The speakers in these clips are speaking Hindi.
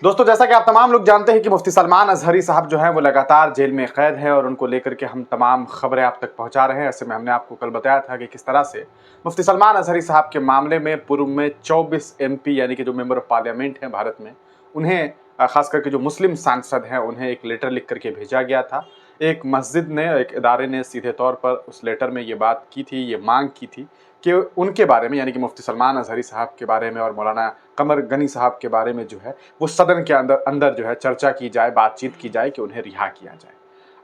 दोस्तों, जैसा कि आप तमाम लोग जानते हैं कि मुफ्ती सलमान अजहरी साहब जो हैं वो लगातार जेल में कैद हैं और उनको लेकर के हम तमाम खबरें आप तक पहुंचा रहे हैं। ऐसे में हमने आपको कल बताया था कि किस तरह से मुफ्ती सलमान अजहरी साहब के मामले में पूर्व में 24 एमपी यानी कि जो मेंबर ऑफ पार्लियामेंट हैं भारत में, उन्हें खास करके जो मुस्लिम सांसद हैं उन्हें एक लेटर लिख करके भेजा गया था। एक मस्जिद ने, एक इदारे ने सीधे तौर पर उस लेटर में ये बात की थी, ये मांग की थी कि उनके बारे में यानी कि मुफ्ती सलमान अजहरी साहब के बारे में और मौलाना कमर गनी साहब के बारे में जो है वो सदन के अंदर अंदर जो है चर्चा की जाए, बातचीत की जाए कि उन्हें रिहा किया जाए।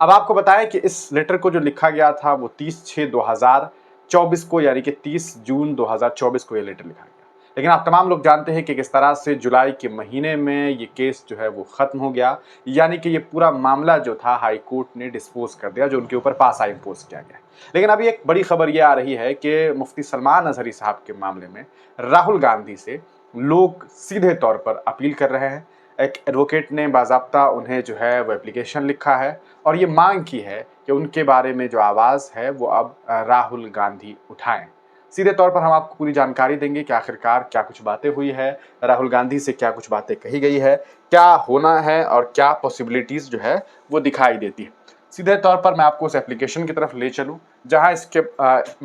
अब आपको बताएं कि इस लेटर को जो लिखा गया था वो 30/6/2024 को यानी कि 30 जून 2024 को ये लेटर लिखा गया। लेकिन आप तमाम लोग जानते हैं कि किस तरह से जुलाई के महीने में ये केस जो है वो खत्म हो गया, यानी कि ये पूरा मामला जो था हाई कोर्ट ने डिस्पोज कर दिया, जो उनके ऊपर पासा इम्पोज किया गया। लेकिन अभी एक बड़ी खबर ये आ रही है कि मुफ्ती सलमान अजहरी साहब के मामले में राहुल गांधी से लोग सीधे तौर पर अपील कर रहे हैं। एक एडवोकेट ने बाज़ाब्ता उन्हें जो है वो एप्लीकेशन लिखा है और ये मांग की है कि उनके बारे में जो आवाज़ है वो अब राहुल गांधी उठाएं। सीधे तौर पर हम आपको पूरी जानकारी देंगे कि आखिरकार क्या कुछ बातें हुई है, राहुल गांधी से क्या कुछ बातें कही गई है, क्या होना है और क्या पॉसिबिलिटीज़ जो है वो दिखाई देती है। सीधे तौर पर मैं आपको उस एप्लीकेशन की तरफ ले चलूँ जहाँ इसके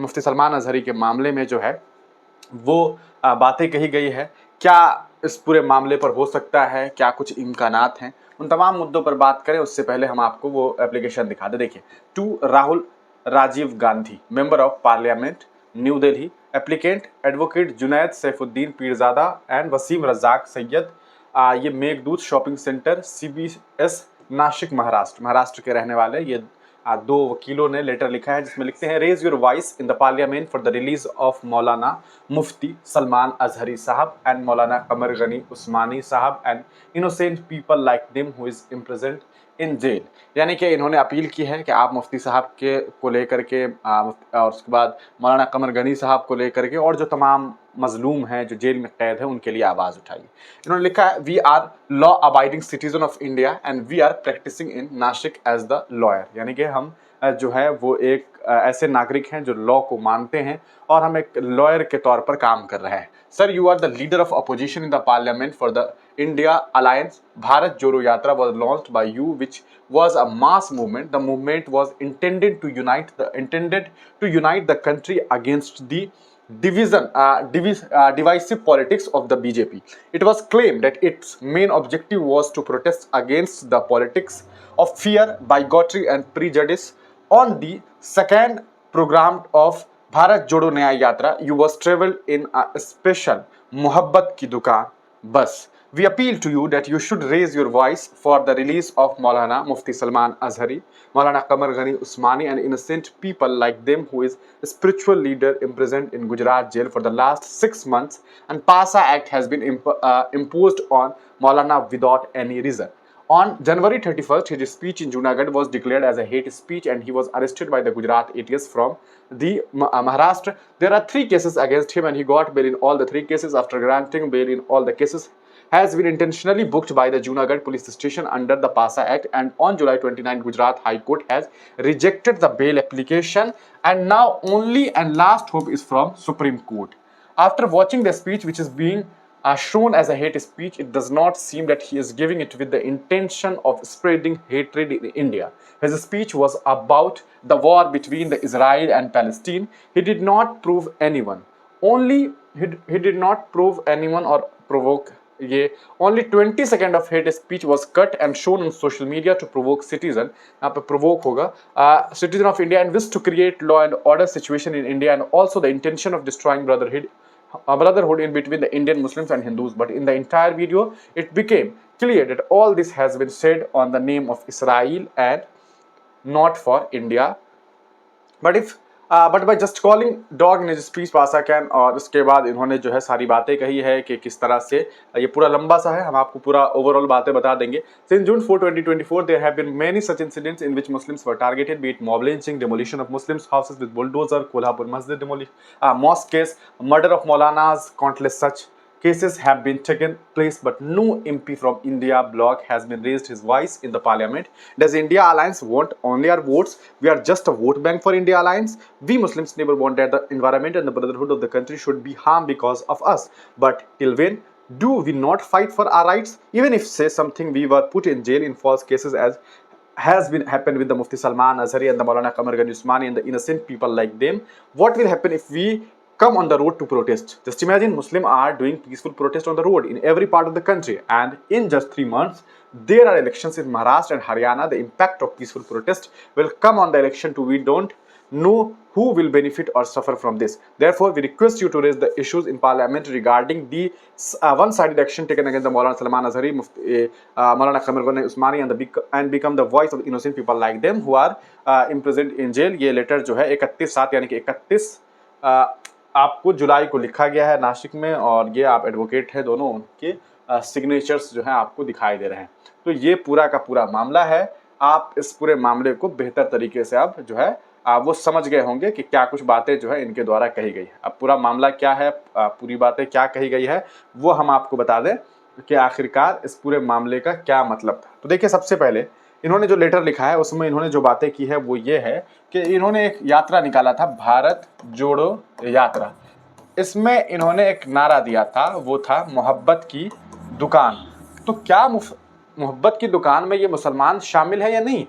मुफ्ती सलमान अजहरी के मामले में जो है वो बातें कही गई है, क्या इस पूरे मामले पर हो सकता है, क्या कुछ इम्कानात हैं, उन तमाम मुद्दों पर बात करें उससे पहले हम आपको वो एप्लीकेशन दिखा दें। देखिए, to Rahul Rajiv Gandhi, member of parliament, new Delhi, applicant advocate Junaid Saifuddin Peerzada and Waseem Razak Syed, ये Meghdoot shopping centre, CBS, Nashik, Maharashtra के रहने वाले ये दो वकीलों ने लेटर लिखा है जिसमें लिखते हैं, raise your voice in the parliament for the release of Maulana Mufti Salman Azhari साहब and Maulana Qamar Ghani Usmani sahab and innocent people like them who is imprisoned in jail. यानी कि इन्होंने अपील की है कि आप मुफ्ती साहब के को लेकर के और उसके बाद मौलाना कमर गनी साहब को लेकर के और जो तमाम मजलूम हैं जो जेल में कैद है उनके लिए आवाज़ उठाइए। इन्होंने लिखा है, we are law abiding citizen of India and we are practicing in Nashik as the lawyer. यानी कि हम जो है वो एक ऐसे नागरिक हैं जो लॉ को मानते हैं और हम एक लॉयर के तौर पर काम कर रहे हैं। Sir, you are the leader of opposition in the parliament for the India alliance Bharat Jodo Yatra was launched by you which was a mass movement. The movement was intended to unite the country against the divisive politics of the BJP. It was claimed that its main objective was to protest against the politics of fear, bigotry, and prejudice. On the second program of Bharat Jodo Nyaya Yatra, you was traveled in a special Muhabbat Ki Dukaan bus. We appeal to you that you should raise your voice for the release of Maulana Mufti Salman Azhari, Maulana Qamar Ghani Usmani and innocent people like them who is a spiritual leader imprisoned in Gujarat jail for the last 6 months, and PASA Act has been imposed on Maulana without any reason. On January 31st, his speech in Junagadh was declared as a hate speech and he was arrested by the Gujarat ATS from the Maharashtra. There are 3 cases against him and he got bail in all the 3 cases. After granting bail in all the cases, has been intentionally booked by the Junagadh police station under the PASA Act, and on July 29, Gujarat High Court has rejected the bail application, and now only and last hope is from Supreme Court. After watching the speech, which is being shown as a hate speech, it does not seem that he is giving it with the intention of spreading hatred in India. His speech was about the war between the Israel and Palestine. He did not prove anyone. He did not prove anyone or provoke. ये only 20 seconds of hate speech was cut and shown on social media to provoke citizen. यहाँ पे provoke होगा citizen of India and wish to create law and order situation in India and also the intention of destroying brotherhood in between the Indian Muslims and Hindus. But in the entire video, it became clear that all this has been said on the name of Israel and not for India. But by just calling dog in his speech पासा कैन, और उसके बाद इन्होंने जो है सारी बातें कही है कि किस तरह से ये पूरा लंबा सा है, हम आपको पूरा ओवरऑल बातें बता देंगे. Since June 4, 2024, there have been many such incidents in which Muslims were targeted, be it mob lynching, demolition of Muslims' houses with bulldozer, Kolhapur Masjid demolition, mosque case, murder of Maulanas, countless such cases have been taken place, but no MP from India bloc has been raised his voice in the parliament. Does India Alliance want only our votes? We are just a vote bank for India Alliance. We Muslims never want that the environment and the brotherhood of the country should be harmed because of us. But till when Do we not fight for our rights? Even if, say, something we were put in jail in false cases, as has been happened with the Mufti Salman Azhari and the Maulana Qamar Ganj Usmani and the innocent people like them, what will happen if we come on the road to protest? Just imagine Muslims are doing peaceful protest on the road in every part of the country, and in just 3 months there are elections in Maharashtra and Haryana. The impact of peaceful protest will come on the election too. We don't know who will benefit or suffer from this. Therefore, we request you to raise the issues in parliament regarding the one-sided action taken against the Maulana Salman Azhari, Maulana Qamar Ganj Usmani and become the voice of innocent people like them who are imprisoned in jail. ये लेटर जो है 31/7 यानी कि 31 आपको जुलाई को लिखा गया है नासिक में, और ये आप एडवोकेट है दोनों, उनके सिग्नेचर्स जो हैं आपको दिखाई दे रहे हैं। तो ये पूरा का पूरा मामला है। आप इस पूरे मामले को बेहतर तरीके से आप जो है वो समझ गए होंगे कि क्या कुछ बातें जो है इनके द्वारा कही गई है। अब पूरा मामला क्या है, पूरी बातें क्या कही गई है, वो हम आपको बता दें कि आखिरकार इस पूरे मामले का क्या मतलब था। तो देखिए, सबसे पहले इन्होंने जो लेटर लिखा है उसमें इन्होंने जो बातें की है वो ये है कि इन्होंने एक यात्रा निकाला था, भारत जोड़ो यात्रा। इसमें इन्होंने एक नारा दिया था, वो था मोहब्बत की दुकान। तो क्या मोहब्बत की दुकान में ये मुसलमान शामिल है या नहीं,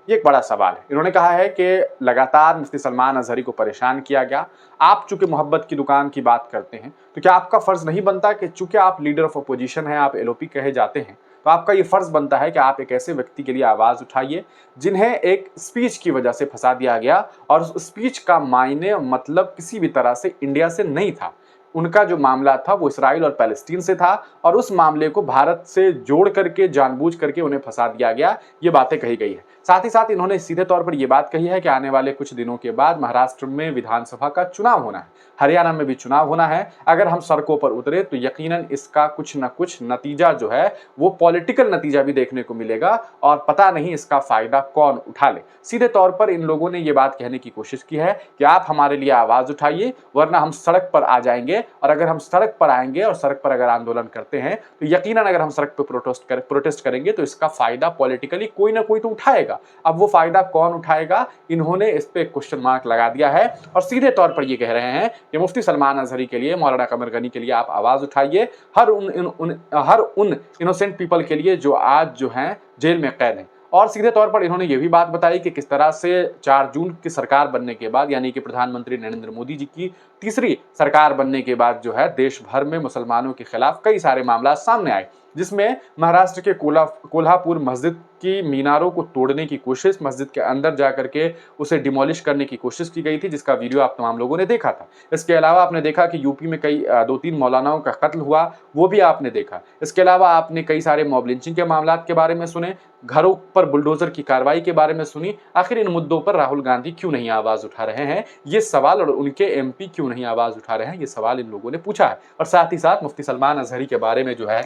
ये एक बड़ा सवाल है। इन्होंने कहा है कि लगातार मुफ्ती सलमान अजहरी को परेशान किया गया। आप चूंकि मोहब्बत की दुकान की बात करते हैं तो क्या आपका फर्ज नहीं बनता कि चूंकि आप लीडर ऑफ अपोजिशन हैं, आप एलओपी कहे जाते हैं, तो आपका ये फर्ज बनता है कि आप एक ऐसे व्यक्ति के लिए आवाज उठाइए जिन्हें एक स्पीच की वजह से फंसा दिया गया, और उस स्पीच का मायने मतलब किसी भी तरह से इंडिया से नहीं था। उनका जो मामला था वो इसराइल और पैलेस्टीन से था, और उस मामले को भारत से जोड़ करके जानबूझ करके उन्हें फंसा दिया गया। ये बातें कही गई है। साथ ही साथ इन्होंने सीधे तौर पर यह बात कही है कि आने वाले कुछ दिनों के बाद महाराष्ट्र में विधानसभा का चुनाव होना है, हरियाणा में भी चुनाव होना है। अगर हम सड़कों पर उतरे तो यकीनन इसका कुछ न कुछ नतीजा जो है वो पॉलिटिकल नतीजा भी देखने को मिलेगा, और पता नहीं इसका फायदा कौन उठा ले। सीधे तौर पर इन लोगों ने ये बात कहने की कोशिश की है कि आप हमारे लिए आवाज उठाइए, वरना हम सड़क पर आ जाएंगे, और अगर हम सड़क पर आएंगे और सड़क पर अगर आंदोलन करते हैं तो यकीनन अगर हम सड़क पर प्रोटेस्ट करेंगे तो इसका फायदा पॉलिटिकली कोई ना कोई तो उठाएगा। अब वो फायदा कौन उठाएगा, इन्होंने इस पे क्वेश्चन मार्क लगा दिया है, और सीधे तौर पर ये कह रहे हैं कि मुफ्ती सलमान अजहरी के लिए, मौलाना कमर गनी के लिए आप आवाज उठाइए, हर उन इनोसेंट पीपल के लिए जो आज जो हैं जेल में कैद हैं। और सीधे तौर पर इन्होंने ये भी बात बताई कि किस तरह से 4 जून की सरकार बनने के बाद, यानी कि प्रधानमंत्री नरेंद्र मोदी जी की तीसरी सरकार बनने के बाद जो है देश भर में मुसलमानों के खिलाफ कई सारे मामला सामने आए, जिसमें महाराष्ट्र के कोल्हापुर मस्जिद की मीनारों को तोड़ने की कोशिश, मस्जिद के अंदर जाकर के उसे डिमोलिश करने की कोशिश की गई थी, जिसका वीडियो आप तमाम लोगों ने देखा था। इसके अलावा आपने देखा कि यूपी में कई 2-3 मौलानाओं का कत्ल हुआ, वो भी आपने देखा। इसके अलावा आपने कई सारे मॉब लिंचिंग के मामला के बारे में सुने, घरों पर बुलडोजर की कार्रवाई के बारे में सुनी। आखिर इन मुद्दों पर राहुल गांधी क्यों नहीं आवाज उठा रहे हैं, ये सवाल, और उनके एमपी क्यों नहीं आवाज उठा रहे हैं, ये सवाल इन लोगों ने पूछा है। और साथ ही साथ मुफ्ती सलमान अजहरी के बारे में जो है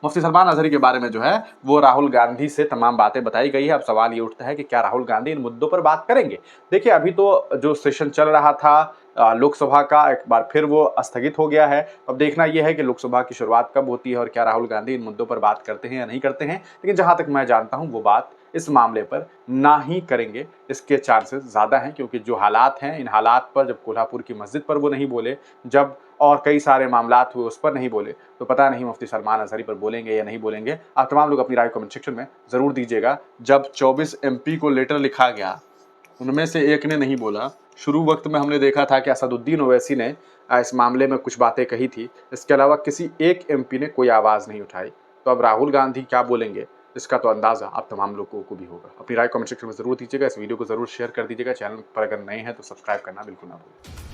मुफ्ती सलमान अजहरी के बारे में जो है वो राहुल गांधी से तमाम बातें बताई गई है। अब सवाल ये उठता है कि क्या राहुल गांधी इन मुद्दों पर बात करेंगे। देखिए, अभी तो जो सेशन चल रहा था लोकसभा का, एक बार फिर वो स्थगित हो गया है। अब देखना यह है कि लोकसभा की शुरुआत कब होती है और क्या राहुल गांधी इन मुद्दों पर बात करते हैं या नहीं करते हैं। लेकिन जहां तक मैं जानता हूं वो बात इस मामले पर ना ही करेंगे, इसके चांसेस ज़्यादा हैं, क्योंकि जो हालात हैं, इन हालात पर जब कोल्हापुर की मस्जिद पर वो नहीं बोले, जब और कई सारे मामलात हुए उस पर नहीं बोले, तो पता नहीं मुफ्ती सलमान अजहरी पर बोलेंगे या नहीं बोलेंगे। आप तमाम लोग अपनी राय कमेंट सेक्शन में ज़रूर दीजिएगा। जब 24 एमपी को लेटर लिखा गया, उनमें से एक ने नहीं बोला। शुरू वक्त में हमने देखा था कि असदुद्दीन ओवैसी ने इस मामले में कुछ बातें कही थी, इसके अलावा किसी एक एमपी ने कोई आवाज़ नहीं उठाई। तो अब राहुल गांधी क्या बोलेंगे, इसका तो अंदाज़ा आप तमाम लोगों को भी होगा। अपनी राय कमेंट सेक्शन में ज़रूर दीजिएगा, इस वीडियो को ज़रूर शेयर कर दीजिएगा। चैनल पर अगर नए हैं तो सब्सक्राइब करना बिल्कुल ना भूलें।